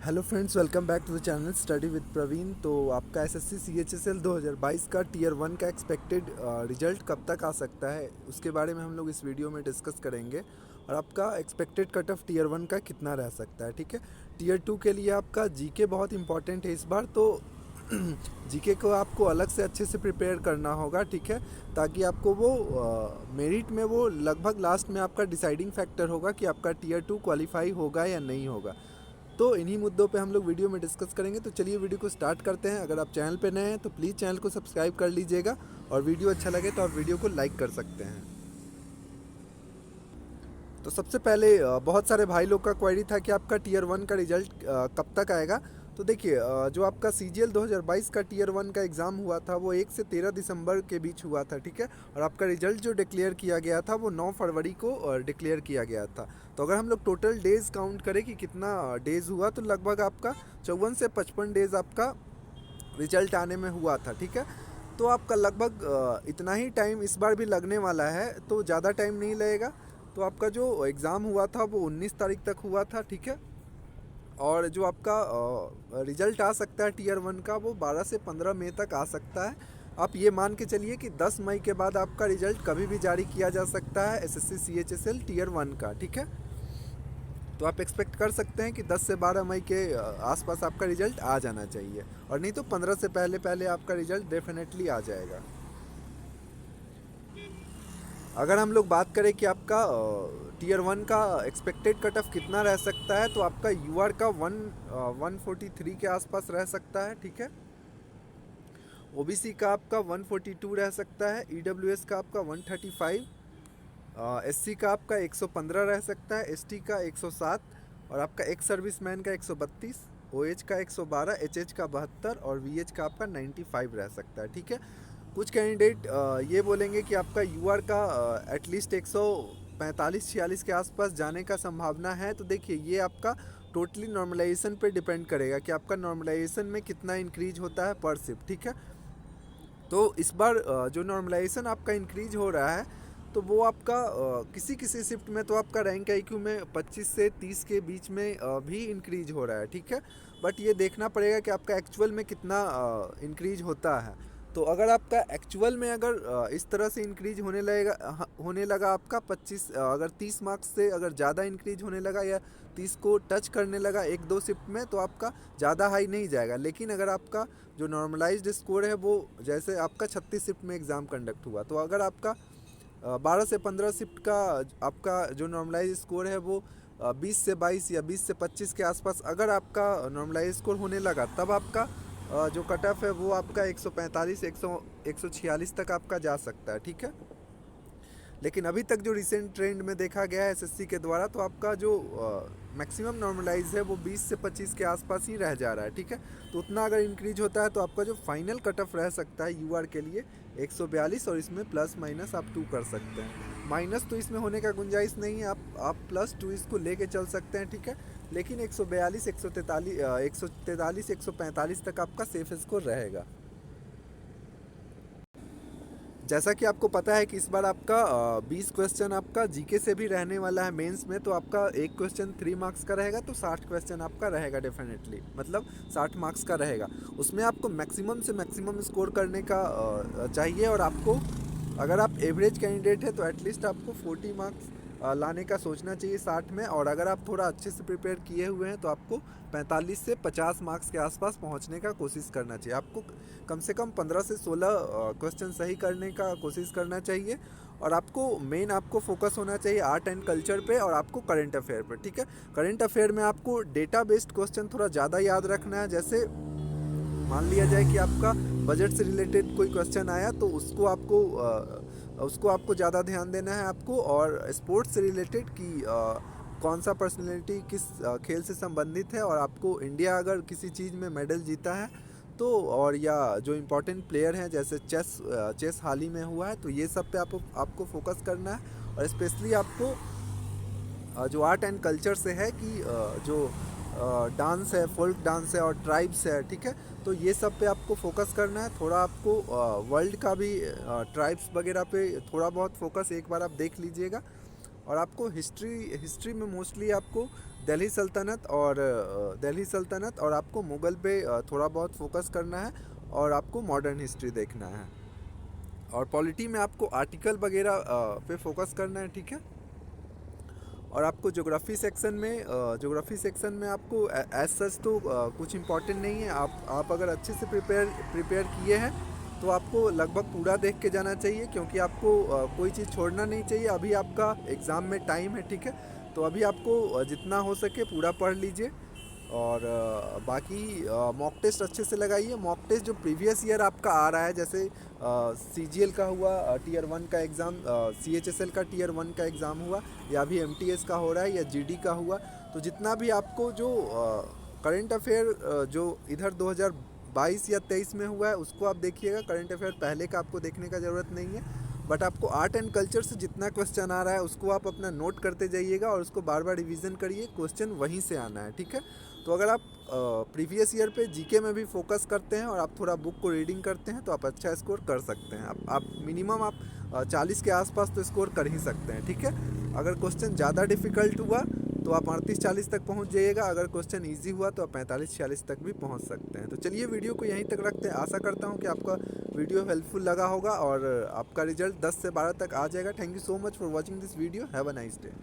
Hello friends, welcome back to the channel study with Praveen. तो आपका SSC CHSL 2022 का tier one का expected result कब तक आ सकता है, उसके बारे में हम लोग इस वीडियो में डिस्कस करेंगे। और आपका expected cut off tier one का कितना रह सकता है, ठीक है। टीयर टू के लिए आपका जीके बहुत इंपॉर्टेंट है इस बार, तो जीके को आपको अलग से अच्छे से प्रिपेयर करना होगा, ठीक है। ताकि आपको वो मेरिट में वो लगभग लास्ट में आपका डिसाइडिंग फैक्टर होगा कि आपका टीयर टू क्वालिफाई होगा या नहीं होगा। तो इन्हीं मुद्दों पे हम लोग वीडियो में डिस्कस करेंगे। तो चलिए वीडियो को स्टार्ट करते हैं। अगर आप चैनल पे नए हैं तो प्लीज़ चैनल को सब्सक्राइब कर लीजिएगा, और वीडियो अच्छा लगे तो आप वीडियो को लाइक कर सकते हैं। तो सबसे पहले बहुत सारे भाई लोग का क्वेरी था कि आपका टीयर वन का रिजल्ट कब तक आएगा। तो देखिए, जो आपका सीजीएल 2022 का टीयर वन का एग्ज़ाम हुआ था वो 1 से 13 दिसंबर के बीच हुआ था, ठीक है। और आपका रिजल्ट जो डिक्लेयर किया गया था वो 9 फरवरी को डिक्लेयर किया गया था। तो अगर हम लोग टोटल डेज़ काउंट करें कि कितना डेज़ हुआ, तो लगभग आपका 54 से 55 डेज़ आपका रिजल्ट आने में हुआ था, ठीक है। तो आपका लगभग इतना ही टाइम इस बार भी लगने वाला है, तो ज़्यादा टाइम नहीं लगेगा। तो आपका जो एग्ज़ाम हुआ था वो 19 तारीख तक हुआ था, ठीक है। और जो आपका रिजल्ट आ सकता है टीयर वन का वो 12 से 15 मई तक आ सकता है। आप ये मान के चलिए कि 10 मई के बाद आपका रिजल्ट कभी भी जारी किया जा सकता है एसएससी सीएचएसएल टीयर वन का, ठीक है। तो आप एक्सपेक्ट कर सकते हैं कि 10 से 12 मई के आसपास आपका रिजल्ट आ जाना चाहिए, और नहीं तो 15 से पहले पहले आपका रिजल्ट डेफिनेटली आ जाएगा। अगर हम लोग बात करें कि आपका टीयर वन का एक्सपेक्टेड कट ऑफ कितना रह सकता है, तो आपका यूआर का 143 के आसपास रह सकता है, ठीक है। ओबीसी का आपका 142 रह सकता है, ईडब्ल्यूएस का आपका 135, एससी का आपका 115 रह सकता है, एसटी का 107, और आपका एक्स सर्विसमैन का 132, ओएच का 112, एचएच का 72, और वीएच का आपका 95 रह सकता है, ठीक है। कुछ कैंडिडेट ये बोलेंगे कि आपका यूआर का एटलीस्ट 145-46 के आसपास जाने का संभावना है। तो देखिए, ये आपका टोटली नॉर्मलाइजेशन पे डिपेंड करेगा कि आपका नॉर्मलाइजेशन में कितना इंक्रीज होता है पर शिफ्ट, ठीक है। तो इस बार जो नॉर्मलाइजेशन आपका इंक्रीज हो रहा है, तो वो आपका किसी किसी शिफ्ट में तो आपका रैंक आईक्यू में 25 से 30 के बीच में भी इंक्रीज हो रहा है, ठीक है। बट ये देखना पड़ेगा कि आपका एक्चुअल में कितना इंक्रीज होता है। तो अगर आपका एक्चुअल में अगर इस तरह से इंक्रीज होने लगा आपका 25, अगर 30 मार्क्स से अगर ज़्यादा इंक्रीज होने लगा या 30 को टच करने लगा एक दो शिफ्ट में, तो आपका ज़्यादा हाई नहीं जाएगा। लेकिन अगर आपका जो नॉर्मलाइज्ड स्कोर है वो, जैसे आपका 36 शिफ्ट में एग्ज़ाम कंडक्ट हुआ, तो अगर आपका 12 से 15 शिफ्ट का आपका जो नॉर्मलाइज स्कोर है वो 20 से 22 या 20 से 25 के आसपास अगर आपका नॉर्मलाइज स्कोर होने लगा, तब आपका जो कट ऑफ है वो आपका 145 146 तक आपका जा सकता है, ठीक है। लेकिन अभी तक जो रिसेंट ट्रेंड में देखा गया है एसएससी के द्वारा, तो आपका जो मैक्सिमम नॉर्मलाइज है वो 20 से 25 के आसपास ही रह जा रहा है, ठीक है। तो उतना अगर इंक्रीज होता है तो आपका जो फाइनल कट ऑफ रह सकता है यूआर के लिए 142, और इसमें प्लस माइनस आप 2 कर सकते हैं। माइनस तो इसमें होने का गुंजाइश नहीं है, आप +2 इसको लेके चल सकते हैं, ठीक है। लेकिन 142 143 145 तक आपका सेफ स्कोर रहेगा। जैसा कि आपको पता है कि इस बार आपका 20 क्वेश्चन आपका जीके से भी रहने वाला है मेंस में। तो आपका एक क्वेश्चन 3 मार्क्स का रहेगा, तो 60 क्वेश्चन आपका रहेगा डेफिनेटली, मतलब 60 मार्क्स का रहेगा। उसमें आपको मैक्सिमम से मैक्सिमम स्कोर करने का चाहिए, और आपको अगर आप एवरेज कैंडिडेट है तो एटलीस्ट आपको 40 मार्क्स लाने का सोचना चाहिए 60 में। और अगर आप थोड़ा अच्छे से प्रिपेयर किए हुए हैं तो आपको 45 से 50 मार्क्स के आसपास पहुंचने का कोशिश करना चाहिए। आपको कम से कम 15 से 16 क्वेश्चन सही करने का कोशिश करना चाहिए। और आपको मेन आपको फोकस होना चाहिए आर्ट एंड कल्चर पे, और आपको करंट अफेयर पे, ठीक है। करंट अफेयर में आपको डेटा बेस्ड क्वेश्चन थोड़ा ज़्यादा याद रखना है। जैसे मान लिया जाए कि आपका बजट से रिलेटेड कोई क्वेश्चन आया, तो उसको आपको ज़्यादा ध्यान देना है आपको। और स्पोर्ट्स से रिलेटेड कि कौन सा पर्सनैलिटी किस खेल से संबंधित है, और आपको इंडिया अगर किसी चीज़ में मेडल जीता है तो, और या जो इम्पोर्टेंट प्लेयर हैं जैसे चेस हाल ही में हुआ है, तो ये सब पे आपको फोकस करना है। और स्पेशली आपको जो आर्ट एंड कल्चर से है कि जो डांस है, फोल्क डांस है और ट्राइब्स है, ठीक है। तो ये सब पे आपको फोकस करना है। थोड़ा आपको वर्ल्ड का भी ट्राइब्स वगैरह पे थोड़ा बहुत फोकस एक बार आप देख लीजिएगा। और आपको हिस्ट्री में मोस्टली आपको दिल्ली सल्तनत और आपको मुग़ल पे थोड़ा बहुत फोकस करना है और आपको मॉडर्न हिस्ट्री देखना है। और पॉलिटी में आपको आर्टिकल वगैरह पे फोकस करना है, ठीक है। और आपको ज्योग्राफी सेक्शन में आपको एज सच तो कुछ इम्पोर्टेंट नहीं है। आप अगर अच्छे से प्रिपेयर किए हैं तो आपको लगभग पूरा देख के जाना चाहिए, क्योंकि आपको कोई चीज़ छोड़ना नहीं चाहिए। अभी आपका एग्ज़ाम में टाइम है, ठीक है। तो अभी आपको जितना हो सके पूरा पढ़ लीजिए। और बाकी मॉक टेस्ट अच्छे से लगाइए। मॉक टेस्ट जो प्रीवियस ईयर आपका आ रहा है, जैसे CGL का हुआ टीयर 1 का एग्ज़ाम, CHSL का टीयर 1 का एग्ज़ाम हुआ, या अभी MTS का हो रहा है, या GD का हुआ, तो जितना भी आपको जो करंट अफेयर जो इधर 2022 या 23 में हुआ है उसको आप देखिएगा। करंट अफेयर पहले का आपको देखने का ज़रूरत नहीं है। बट आपको आर्ट एंड कल्चर से जितना क्वेश्चन आ रहा है उसको आप अपना नोट करते जाइएगा और उसको बार बार रिवीजन करिए। क्वेश्चन वहीं से आना है, ठीक है। तो अगर आप प्रीवियस ईयर पे जीके में भी फोकस करते हैं और आप थोड़ा बुक को रीडिंग करते हैं तो आप अच्छा स्कोर कर सकते हैं। आप मिनिमम आप 40 के आसपास तो स्कोर कर ही सकते हैं, ठीक है। अगर क्वेश्चन ज़्यादा डिफिकल्ट हुआ तो आप 38-40 तक पहुंच जाइएगा। अगर क्वेश्चन इजी हुआ तो आप 45-46 तक भी पहुंच सकते हैं। तो चलिए वीडियो को यहीं तक रखते हैं। आशा करता हूं कि आपका वीडियो हेल्पफुल लगा होगा और आपका रिजल्ट 10 से 12 तक आ जाएगा। Thank you so much for watching this video. Have a nice day.